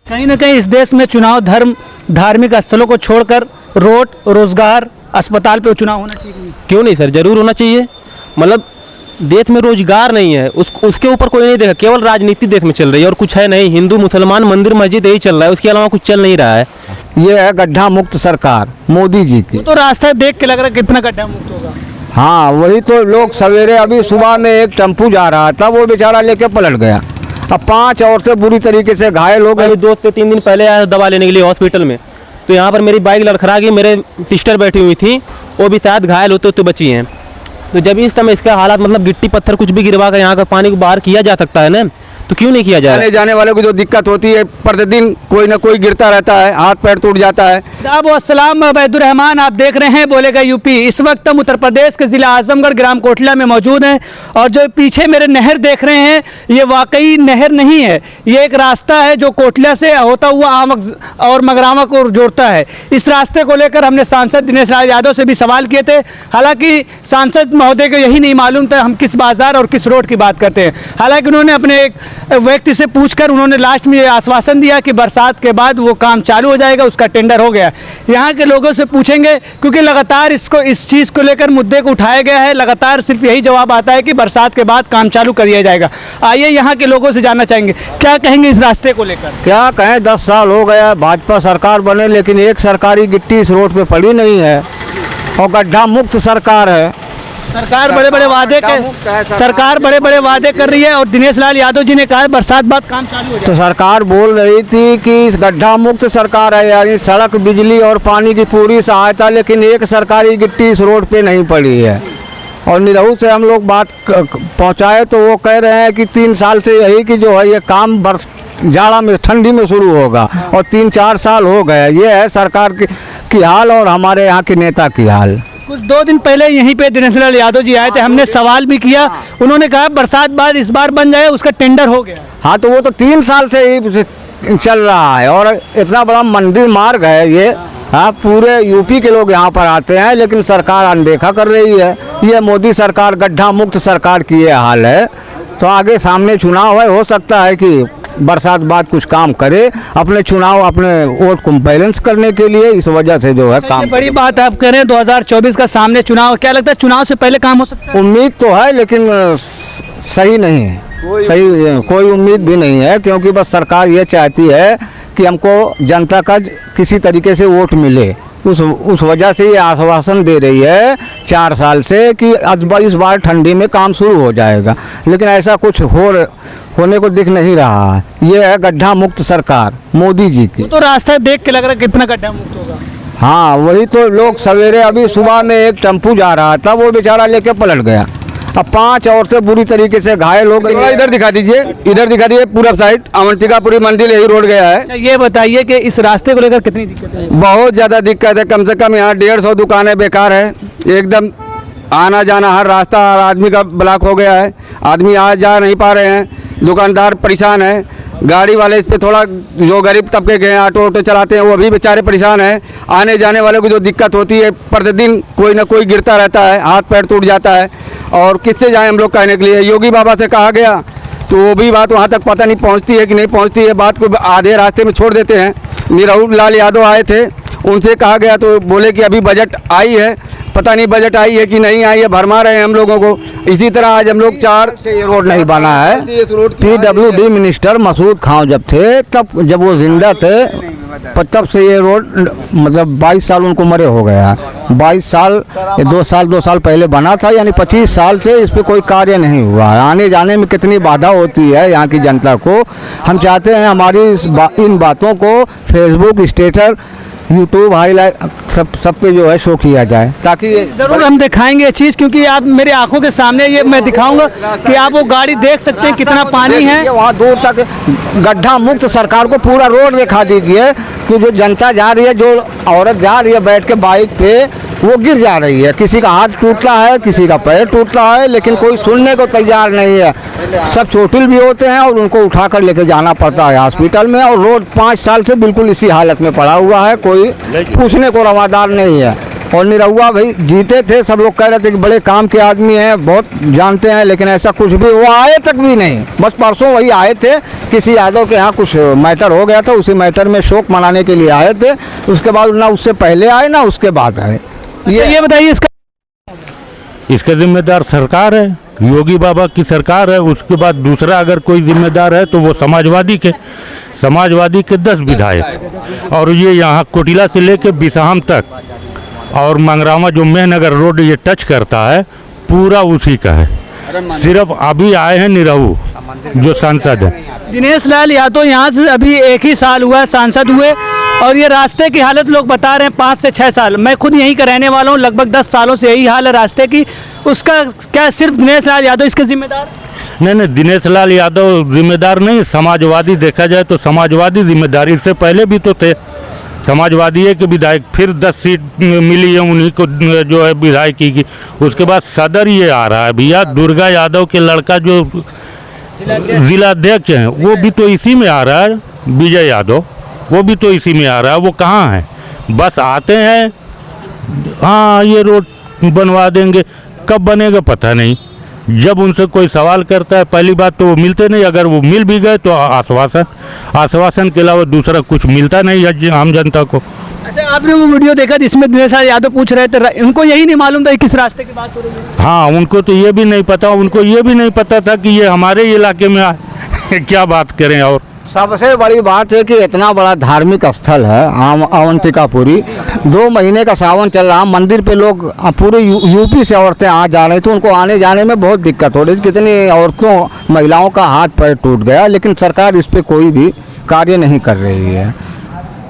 कहीं ना कहीं इस देश में चुनाव धर्म धार्मिक स्थलों को छोड़कर रोड, रोजगार, अस्पताल पे चुनाव होना चाहिए। क्यों नहीं सर, जरूर होना चाहिए। मतलब देश में रोजगार नहीं है, उसके ऊपर कोई नहीं देखा, केवल राजनीति देश में चल रही है और कुछ है नहीं। हिंदू मुसलमान मंदिर मस्जिद यही चल रहा है, उसके अलावा कुछ चल नहीं रहा है। ये है गड्ढा मुक्त सरकार मोदी जी की। तो रास्ता देख के लग रहा है कितना गड्ढा मुक्त होगा। हाँ वही तो, लोग सवेरे अभी सुबह में एक टेम्पू जा रहा था, वो बेचारा लेके पलट गया। अब 5 औरतें बुरी तरीके से घायल हो गई। दोस्त 3 दिन पहले आया दवा लेने के लिए हॉस्पिटल में, तो यहाँ पर मेरी बाइक लड़खड़ा गई, मेरे सिस्टर बैठी हुई थी, वो भी शायद घायल होते तो बची हैं। तो जब इस समय इसका हालात, मतलब गिट्टी पत्थर कुछ भी गिरवा कर यहाँ का पानी को बाहर किया जा सकता है ना, तो क्यों नहीं किया जा रहा है? आने जाने वाले को जो दिक्कत होती है, प्रतिदिन कोई ना कोई गिरता रहता है, हाथ पैर टूट जाता है। अस्सलाम वबैदुर्रहमान, आप देख रहे हैं बोलेगा यूपी। इस वक्त हम उत्तर प्रदेश के ज़िला आजमगढ़ ग्राम कोटला में मौजूद हैं और जो पीछे मेरे नहर देख रहे हैं, ये वाकई नहर नहीं है, ये एक रास्ता है जो कोटला से होता हुआ आमक और मगरामा को जोड़ता है। इस रास्ते को लेकर हमने सांसद दिनेश लाल यादव से भी सवाल किए थे। हालांकि सांसद महोदय को यही नहीं मालूम था हम किस बाजार और किस रोड की बात करते हैं। हालांकि उन्होंने अपने एक व्यक्ति से पूछकर उन्होंने लास्ट में ये आश्वासन दिया कि बरसात के बाद वो काम चालू हो जाएगा, उसका टेंडर हो गया। यहाँ के लोगों से पूछेंगे, क्योंकि लगातार इस चीज़ को लेकर मुद्दे को उठाया गया है, लगातार सिर्फ यही जवाब आता है कि बरसात के बाद काम चालू कर दिया जाएगा। आइए यहाँ के लोगों से जानना चाहेंगे क्या कहेंगे इस रास्ते को लेकर। क्या कहें, 10 साल हो गया भाजपा सरकार बने, लेकिन एक सरकारी गिट्टी इस रोड पे पड़ी नहीं है और गड्ढा मुक्त सरकार है। सरकार बड़े बड़े वादे कर रही है और दिनेश लाल यादव जी ने कहा है बरसात बाद काम चालू हो जाएगा। तो सरकार बोल रही थी कि इस गड्ढा मुक्त सरकार है, यानी सड़क, बिजली और पानी की पूरी सहायता, लेकिन एक सरकारी गिट्टी इस रोड पे नहीं पड़ी है। और निरहू से हम लोग बात पहुंचाए तो वो कह रहे हैं कि 3 साल से यही कि जो है ये काम जाड़ा में, ठंडी में शुरू होगा और 3-4 साल हो गए। ये है सरकार की हाल और हमारे यहाँ के नेता की हाल। कुछ 2 दिन पहले यहीं पे दिनेश लाल यादव जी आए थे, हमने सवाल भी किया, उन्होंने कहा बरसात बाद इस बार बन जाए, उसका टेंडर हो गया। हाँ तो वो तो 3 साल से ही चल रहा है और इतना बड़ा मंदिर मार्ग है ये। हाँ, पूरे यूपी के लोग यहाँ पर आते हैं, लेकिन सरकार अनदेखा कर रही है। ये मोदी सरकार, गड्ढा मुक्त सरकार की ये हाल है। तो आगे सामने चुनाव है, हो सकता है कि बरसात बाद कुछ काम करे, अपने चुनाव, अपने वोट को बैलेंस करने के लिए, इस वजह से जो है काम। बड़ी बात आप कह रहे हैं 2024 का सामने चुनाव, क्या लगता है चुनाव से पहले काम हो सकता है? उम्मीद तो है, लेकिन सही नहीं है, कोई उम्मीद भी नहीं है, क्योंकि बस सरकार ये चाहती है कि हमको जनता का किसी तरीके से वोट मिले। उस वजह से ये आश्वासन दे रही है 4 साल से कि इस बार ठंडी में काम शुरू हो जाएगा, लेकिन ऐसा कुछ होने को दिख नहीं रहा है। ये है गड्ढा मुक्त सरकार मोदी जी की। तो रास्ता देख के लग रहा है कितना गड्ढा मुक्त होगा। हाँ वही तो, लोग सवेरे अभी सुबह में एक टेम्पू जा रहा था, वो बेचारा लेके पलट गया। अब 5 औरतें बुरी तरीके से घायल हो गई। इधर दिखा दीजिए, पूरब साइड अवंतिकापुरी मंदिर यही रोड गया है। अच्छा ये बताइए कि इस रास्ते को लेकर कितनी दिक्कत है? बहुत ज़्यादा दिक्कत है, कम से कम यहाँ 150 दुकानें बेकार है, एकदम आना जाना हर रास्ता आदमी का ब्लॉक हो गया है, आदमी आ जा नहीं पा रहे हैं, दुकानदार परेशान है, गाड़ी वाले इस पे थोड़ा, जो गरीब तबके के हैं ऑटो चलाते हैं वो भी बेचारे परेशान हैं। आने जाने वाले को जो दिक्कत होती है, प्रतिदिन कोई ना कोई गिरता रहता है, हाथ पैर टूट जाता है। और किससे जाएं हम लोग कहने के लिए? योगी बाबा से कहा गया तो वो भी बात वहाँ तक पता नहीं पहुँचती है कि नहीं पहुँचती है, बात को आधे रास्ते में छोड़ देते हैं। निरहू लाल यादव आए थे, उनसे कहा गया तो बोले कि अभी बजट आई है, पता नहीं बजट आई है कि नहीं आई है, भरमा रहे हैं हम लोगों को। इसी तरह आज हम लोग 4 से ये रोड नहीं बना है। PWD मिनिस्टर मसूद खां जब थे, तब जब वो जिंदा थे, तब से ये रोड, मतलब 22 साल उनको मरे हो गया। 22 साल, 2 साल पहले बना था, यानी 25 साल से इस पर कोई कार्य नहीं हुआ। आने जाने में कितनी बाधा होती है यहाँ की जनता को। हम चाहते हैं हमारी इन बातों को फेसबुक, स्टेटस, यूट्यूब, हाईलाइट सब पे जो है शो किया जाए, ताकि जरूर हम दिखाएंगे ये चीज़, क्योंकि आप मेरे आंखों के सामने ये मैं दिखाऊंगा कि आप वो गाड़ी देख सकते हैं कितना पानी है। वहाँ दूर तक गड्ढा मुक्त सरकार को पूरा रोड दिखा दीजिए कि जो जनता जा रही है, जो औरत जा रही है बैठ के बाइक पे, वो गिर जा रही है, किसी का हाथ टूटता है, किसी का पैर टूटता है, लेकिन कोई सुनने को तैयार नहीं है। सब चोटिल भी होते हैं और उनको उठाकर लेके जाना पड़ता है हॉस्पिटल में। और रोड 5 साल से बिल्कुल इसी हालत में पड़ा हुआ है, कोई पूछने को रवादार नहीं है। और निरहुआ भाई जीते थे, सब लोग कह रहे थे कि बड़े काम के आदमी हैं, बहुत जानते हैं, लेकिन ऐसा कुछ भी वो आए तक भी नहीं। बस परसों वही आए थे, किसी यादव के यहाँ कुछ मैटर हो गया था, उसी मैटर में शोक मनाने के लिए आए थे। उसके बाद ना उससे पहले आए ना उसके बाद आए। ये बताइए इसका जिम्मेदार सरकार है, योगी बाबा की सरकार है। उसके बाद दूसरा अगर कोई जिम्मेदार है तो वो समाजवादी के 10 विधायक, और ये यहाँ कोटिला से लेके बिसाहम तक और मंगरामा जो मेहनगर रोड ये टच करता है पूरा उसी का है। सिर्फ अभी आए हैं निरहू जो सांसद है। दिनेश लाल यादव यहाँ से अभी 1 ही साल हुआ सांसद हुए, और ये रास्ते की हालत लोग बता रहे हैं 5 से 6 साल। मैं खुद यहीं का रहने वाला हूँ, लगभग 10 सालों से यही हाल है रास्ते की। उसका क्या सिर्फ दिनेश लाल यादव इसके जिम्मेदार? नहीं, दिनेश लाल यादव जिम्मेदार नहीं, समाजवादी देखा जाए तो समाजवादी जिम्मेदारी से पहले भी तो थे। समाजवादी है कि विधायक, फिर 10 सीट मिली है उन्हीं को जो है विधायकी की। उसके बाद सदर ये आ रहा है भैया, दुर्गा यादव के लड़का जो जिलाध्यक्ष हैं वो भी तो इसी में आ रहा है, विजय यादव, वो भी तो इसी में आ रहा है। वो कहाँ है? बस आते हैं, हाँ ये रोड बनवा देंगे, कब बनेगा पता नहीं। जब उनसे कोई सवाल करता है पहली बात तो वो मिलते नहीं, अगर वो मिल भी गए तो आश्वासन के अलावा दूसरा कुछ मिलता नहीं है आम जनता को। अच्छा, आपने वो वीडियो देखा जिसमें दिनेश लाल यादव पूछ रहे थे, उनको यही नहीं मालूम था किस रास्ते की बात हो रही है? हाँ, उनको तो ये भी नहीं पता, उनको ये भी नहीं पता था कि ये हमारे इलाके में आए। क्या बात करें। और सबसे बड़ी बात है कि इतना बड़ा धार्मिक स्थल है अवंतिकापुरी, 2 महीने का सावन चल रहा, मंदिर पे लोग पूरे यूपी से औरतें आ जा रही थी, उनको आने जाने में बहुत दिक्कत हो रही थी। कितनी औरतों महिलाओं का हाथ पैर टूट गया, लेकिन सरकार इस पे कोई भी कार्य नहीं कर रही है।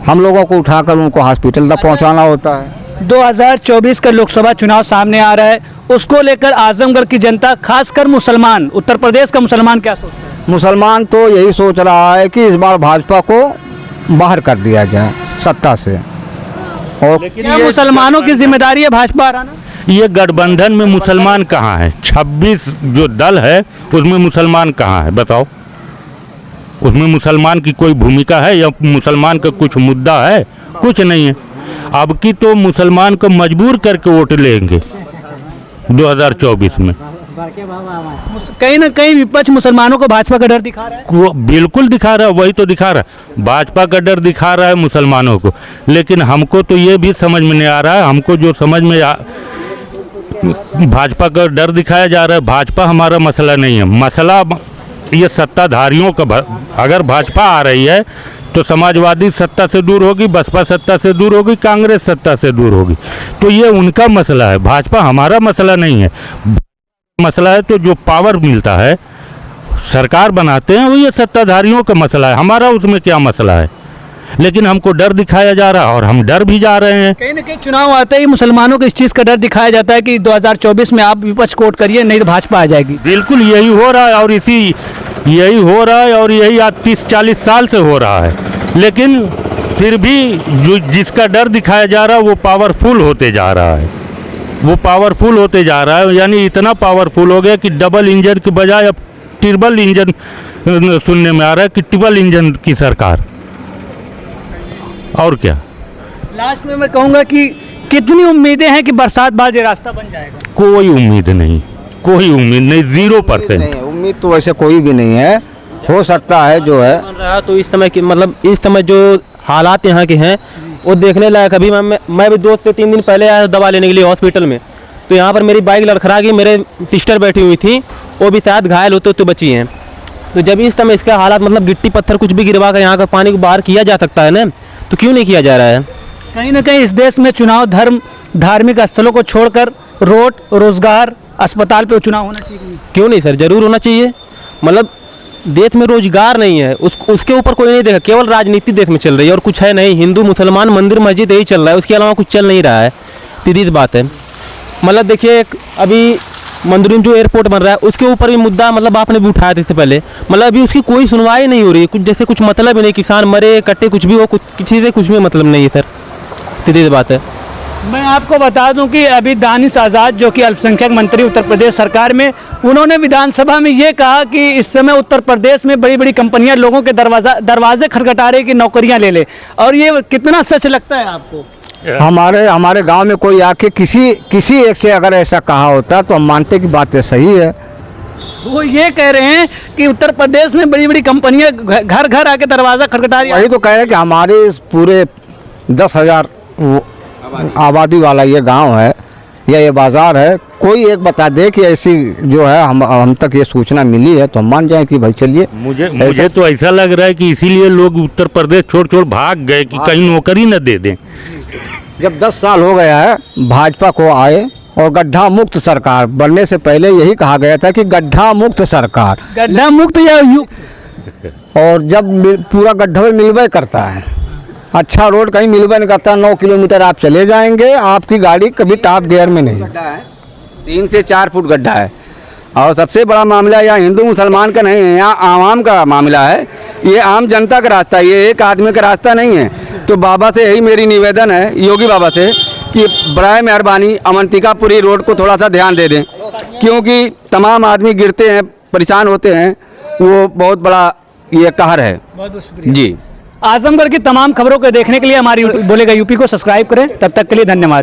हम लोगों को उठाकर उनको हॉस्पिटल तक पहुँचाना होता है। 2024 का लोकसभा चुनाव सामने आ रहा है, उसको लेकर आजमगढ़ की जनता, खासकर मुसलमान, उत्तर प्रदेश का मुसलमान क्या सोचते हैं? मुसलमान तो यही सोच रहा है कि इस बार भाजपा को बाहर कर दिया जाए सत्ता से। और क्या मुसलमानों की जिम्मेदारी है भाजपा हराना? ये गठबंधन में मुसलमान कहाँ है? 26 जो दल है उसमें मुसलमान कहाँ है बताओ? उसमें मुसलमान की कोई भूमिका है या मुसलमान का कुछ मुद्दा है? कुछ नहीं है। अब की तो मुसलमान को मजबूर करके वोट लेंगे 2024 में। कहीं ना कहीं विपक्ष मुसलमानों को भाजपा का डर दिखा रहा है। वो बिल्कुल दिखा रहा है, वही तो दिखा रहा है, भाजपा का डर दिखा रहा है मुसलमानों को। लेकिन हमको तो ये भी समझ में नहीं आ रहा है, हमको जो समझ में भाजपा का डर दिखाया जा रहा है। भाजपा हमारा मसला नहीं है, मसला ये सत्ताधारियों का। अगर भाजपा आ रही है तो समाजवादी सत्ता से दूर होगी, बसपा सत्ता से दूर होगी, कांग्रेस सत्ता से दूर होगी, तो ये उनका मसला है। भाजपा हमारा मसला नहीं है। मसला है तो जो पावर मिलता है, सरकार बनाते हैं, वो ये सत्ताधारियों का मसला है, हमारा उसमें क्या मसला है। लेकिन हमको डर दिखाया जा रहा है और हम डर भी जा रहे हैं। कहीं ना कहीं चुनाव आते ही मुसलमानों को इस चीज़ का डर दिखाया जाता है कि 2024 में आप विपक्ष को वोट करिए, नहीं तो भाजपा आ जाएगी। बिल्कुल यही हो रहा है, और यही हो रहा है, और यही आज 30-40 साल से हो रहा है। लेकिन फिर भी जो जिसका डर दिखाया जा रहा है वो पावरफुल होते जा रहा है, वो पावरफुल होते जा रहा है। यानी इतना पावरफुल हो गया कि डबल इंजन के बजाय अब ट्रिपल इंजन सुनने में आ रहा है कि ट्रिपल इंजन की सरकार। और क्या लास्ट में मैं कहूँगा कि कितनी उम्मीदें हैं कि बरसात बाद ये रास्ता बन जाएगा? कोई उम्मीद नहीं, कोई उम्मीद नहीं, 0%। उम्मीद तो वैसे कोई भी नहीं है, हो सकता है जो है बन रहा। तो इस समय की मतलब इस समय जो हालात यहाँ के हैं वो देखने लायक। अभी मैं भी 2 से 3 दिन पहले आया दवा लेने के लिए हॉस्पिटल में, तो यहाँ पर मेरी बाइक लड़खड़ा गई, मेरे सिस्टर बैठी हुई थी, वो भी शायद घायल होते तो बची हैं। तो जब इस समय इसका हालात मतलब गिट्टी पत्थर कुछ भी गिरवा कर यहाँ का पानी को बाहर किया जा सकता है ना, तो क्यों नहीं किया जा रहा है? कहीं ना कहीं इस देश में चुनाव धर्म धार्मिक स्थलों को छोड़कर रोड, रोजगार, अस्पताल पे चुनाव होना चाहिए। क्यों नहीं सर, जरूर होना चाहिए। मतलब देश में रोजगार नहीं है, उसके ऊपर कोई नहीं देखा, केवल राजनीति देश में चल रही है और कुछ है नहीं। हिंदू मुसलमान मंदिर मस्जिद यही चल रहा है, उसके अलावा कुछ चल नहीं रहा है। सीधी बात है। मतलब देखिए अभी मंदरुन जो एयरपोर्ट बन रहा है उसके ऊपर भी मुद्दा मतलब आपने भी उठाया था इससे पहले, मतलब अभी उसकी कोई सुनवाई नहीं हो रही है। कुछ जैसे कुछ मतलब ही नहीं, किसान मरे कटे कुछ भी हो, कुछ किसी से कुछ भी मतलब नहीं है सर। सीधी बात है। मैं आपको बता दूं कि अभी दानिश आज़ाद जो कि अल्पसंख्यक मंत्री उत्तर प्रदेश सरकार में, उन्होंने विधानसभा में ये कहा कि इस समय उत्तर प्रदेश में बड़ी बड़ी कंपनियां लोगों के दरवाजे खटखटा रही कि नौकरियां ले ले। और ये कितना सच लगता है आपको? हमारे गांव में कोई आके किसी एक से अगर ऐसा कहा होता तो हम मानते कि बातें सही है। वो ये कह रहे हैं कि उत्तर प्रदेश में बड़ी बड़ी कंपनियां घर घर आके दरवाज़ा खटखटा रही वही तो कह रहे हैं कि हमारे इस पूरे 10,000 आबादी वाला ये गांव है या ये बाज़ार है, कोई एक बता दे कि ऐसी जो है हम तक ये सूचना मिली है तो हम मान जाएं कि भाई चलिए। मुझे तो ऐसा लग रहा है कि इसीलिए लोग उत्तर प्रदेश छोड़ भाग गए कि कहीं नौकरी न दे दें। जब 10 साल हो गया है भाजपा को आए और गड्ढा मुक्त सरकार बनने से पहले यही कहा गया था कि गड्ढा मुक्त सरकार, गड्ढा मुक्त या युक्त, और जब पूरा गड्ढा में मिलवे करता है, अच्छा रोड कहीं मिलवे नहीं करता, 9 किलोमीटर आप चले जाएंगे, आपकी गाड़ी कभी टॉप गियर में नहीं। गड्ढा है, 3 से 4 फुट गड्ढा है। और सबसे बड़ा मामला यहाँ हिंदू मुसलमान का नहीं है, यहाँ आवाम का मामला है। ये आम जनता का रास्ता है, ये एक आदमी का रास्ता नहीं है। तो बाबा से यही मेरी निवेदन है, योगी बाबा से, कि बराए मेहरबानी अवंतिकापुरी रोड को थोड़ा सा ध्यान दे दें, क्योंकि तमाम आदमी गिरते हैं, परेशान होते हैं। वो बहुत बड़ा ये कहर है। बहुत बहुत शुक्रिया जी। आजमगढ़ की तमाम खबरों को देखने के लिए हमारी बोलेगा यूपी को सब्सक्राइब करें। तब तक के लिए धन्यवाद।